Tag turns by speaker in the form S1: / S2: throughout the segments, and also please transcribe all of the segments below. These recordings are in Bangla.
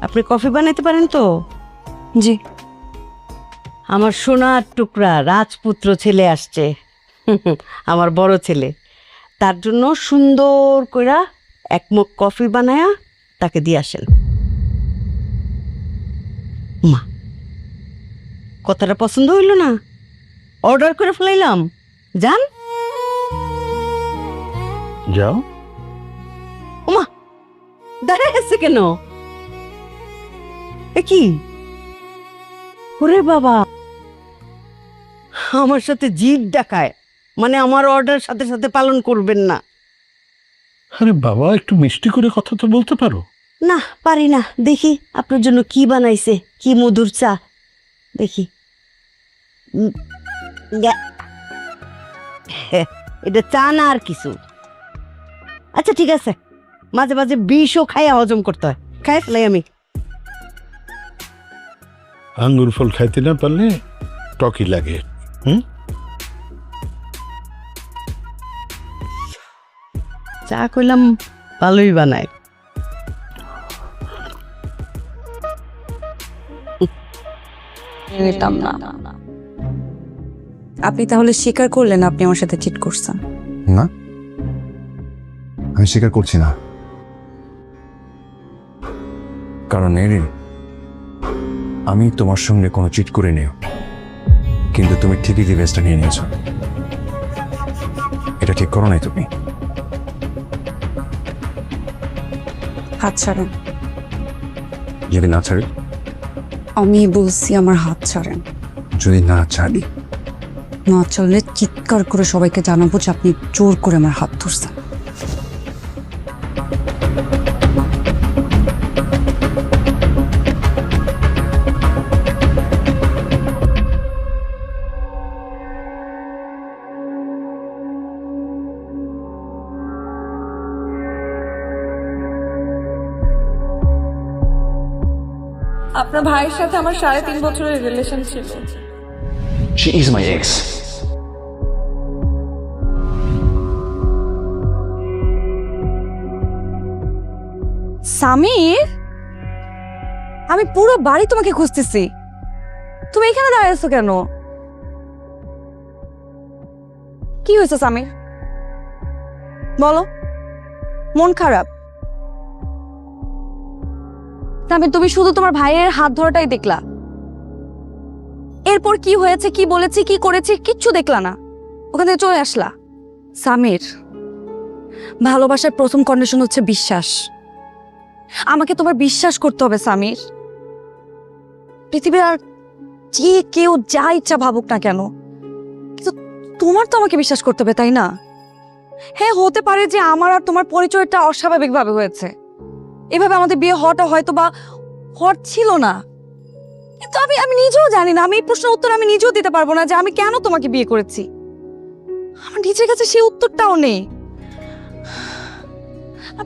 S1: আপনি কফি বানাইতে পারেন তো?
S2: জি।
S1: আমার সোনার টুকরা রাজপুত্র ছেলে আসছে, আমার বড় ছেলে। তার জন্য সুন্দর কইরা এক মগ কফি বানায়া তাকে দিয়ে আসেন। মা, কথাটা পছন্দ হইল না? অর্ডার করে ফেলাইলাম, যান।
S3: যাও।
S1: ওমা, দাঁড়ায় আছে কেন? এ কি? ওরে বাবা, আমার সাথে জিদ দেখায়, মানে আমার অর্ডার সাথে সাথে পালন করবেন না।
S3: আরে বাবা, একটু মিষ্টি করে কথা তো বলতে পারো।
S1: না, পারি না। দেখি আপনার জন্য কি বানাইছে, কি মধুর চা। দেখি। এটা চা না আর কিছু। আচ্ছা ঠিক আছে, মাঝে মাঝে বিষও খাইয়া হজম করতে হয়, খাই ফেলাই আমি।
S3: আঙ্গুর ফল খাইতে না পারলে টকি লাগে।
S1: চা কইলাম ভালোই বানায়।
S2: নিতাম না। আপনি তাহলে স্বীকার করলেন আপনি আমার সাথে চিট করছেন?
S4: না, আমি স্বীকার করছি না। কারণ এরিন, আমি তোমার সঙ্গে কোনো চিট করে নিও, কিন্তু তুমি ঠিকই রিভেঞ্জটা নিয়ে নিয়েছো। এটা ঠিক করো নাই তুমি।
S2: হাত ছাড়েন।
S4: যদি না ছাড়ি?
S2: আমি বলছি আমার হাত ছাড়েন।
S4: যদি না ছাড়ি?
S2: না ছাড়লে চিৎকার করে সবাইকে জানাবো যে আপনি জোর করে আমার হাত ধরছেন।
S5: আপনার ভাইয়ের সাথে আমার 3.5 বছরের রিলেশন ছিল।
S4: She is my ex.
S2: Samir, আমি পুরো বাড়ি তোমাকে খুঁজতেছি, তুমি এখানে দাঁড়িয়ে আছো কেন? কি হয়েছে সামির, বলো। মন খারাপ? সামির, তুমি শুধু তোমার ভাইয়ের হাত ধরাটাই দেখলা, এরপর কি হয়েছে, কি বলেছি, কি করেছি, কিচ্ছু দেখলা না, ওখান থেকে চলে আসলা। সামির, ভালোবাসার প্রথম কন্ডিশন হচ্ছে বিশ্বাস। আমাকে তোমার বিশ্বাস করতে হবে সামির। পৃথিবীর আর যে কেউ যা ইচ্ছা ভাবুক না কেন, কিন্তু তোমার তো আমাকে বিশ্বাস করতে হবে, তাই না? হ্যাঁ, হতে পারে যে আমার আর তোমার পরিচয়টা অস্বাভাবিকভাবে হয়েছে, এভাবে আমাদের বিয়ে হওয়াটা হয়তো বা হওয়ার ছিল না, কিন্তু আমি নিজেও জানি না, আমি এই প্রশ্নের উত্তর আমি নিজেও দিতে পারবো না যে আমি কেন তোমাকে বিয়ে করেছি। আমার নিজের কাছে সেই উত্তরটাও নেই।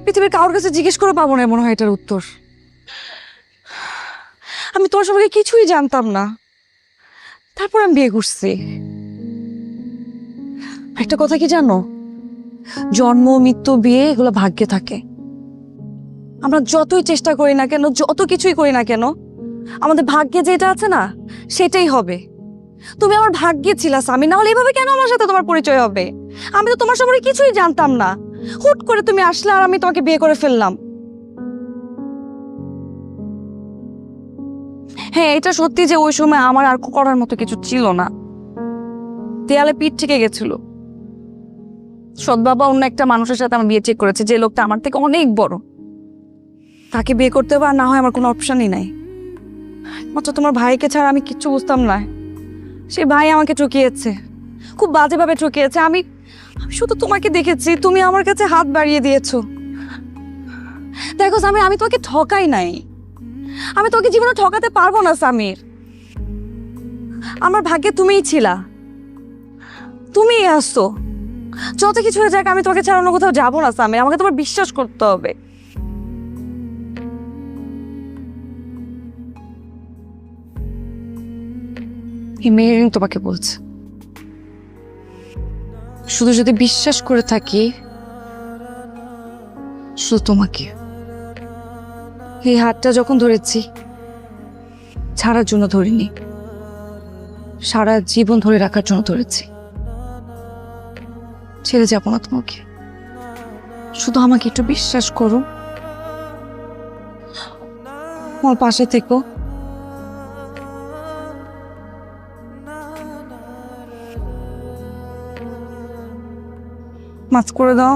S2: পৃথিবীর কারোর কাছে জিজ্ঞেস করে পাবো না মনে হয় এটার উত্তর। আমি তোমার সম্পর্কে কিছুই জানতাম না, তারপর আমি বিয়ে করছি। একটা কথা কি জানো, জন্ম মৃত্যু বিয়ে এগুলো ভাগ্যে থাকে। আমরা যতই চেষ্টা করি না কেন, যত কিছুই করি না কেন, আমাদের ভাগ্যে যেটা আছে না সেটাই হবে। তুমি আমার ভাগ্যে ছিলা সামি, না হলে এভাবে কেন আমার সাথে তোমার পরিচয় হবে? আমি তো তোমার সম্পর্কে কিছুই জানতাম না, হুট করে তুমি আসলে আর আমি তোমাকে বিয়ে করে ফেললাম। হ্যাঁ, এটা সত্যি যে ওই সময় আমার আর করার মতো কিছু ছিল না, দেয়ালে পিঠ থেকে গেছিল। সৎ বাবা অন্য একটা মানুষের সাথে আমার বিয়ে ঠিক করেছে, যে লোকটা আমার থেকে অনেক বড়। তাকে বিয়ে করতে হবে আর না হয় আমার কোনো অপশনই নাই। মাত্র তোমার ভাইকে ছাড়া আমি কিচ্ছু বুঝতাম না। সে ভাই আমাকে ঠকিয়েছে, খুব বাজেভাবে ঠকিয়েছে। আমি শুধু তোমাকে দেখেছি, তুমি আমার কাছে হাত বাড়িয়ে দিয়েছো। দেখো সামির, আমি তোমাকে ঠকাই নাই, আমি তোকে জীবনে ঠকাতে পারবো না সামির। আমার ভাগ্যে তুমিই ছিলা, তুমিই আসছো। যত কিছু হয়ে যাক, আমি তোমাকে ছাড়া অন্য কোথাও যাবো না সামির, আমাকে তোমার বিশ্বাস করতে হবে। মেয়েরিন তোমাকে বলছে, শুধু যদি বিশ্বাস করে থাকি শুধু তোমাকে, এই হাতটা যখন ধরেছি ছাড়ার জন্য ধরিনি, সারা জীবন ধরে রাখার জন্য ধরেছি। ছেড়ে যাবো না তোমাকে, শুধু আমাকে একটু বিশ্বাস করো, আমার পাশে থেকো। মাছ করে দাও।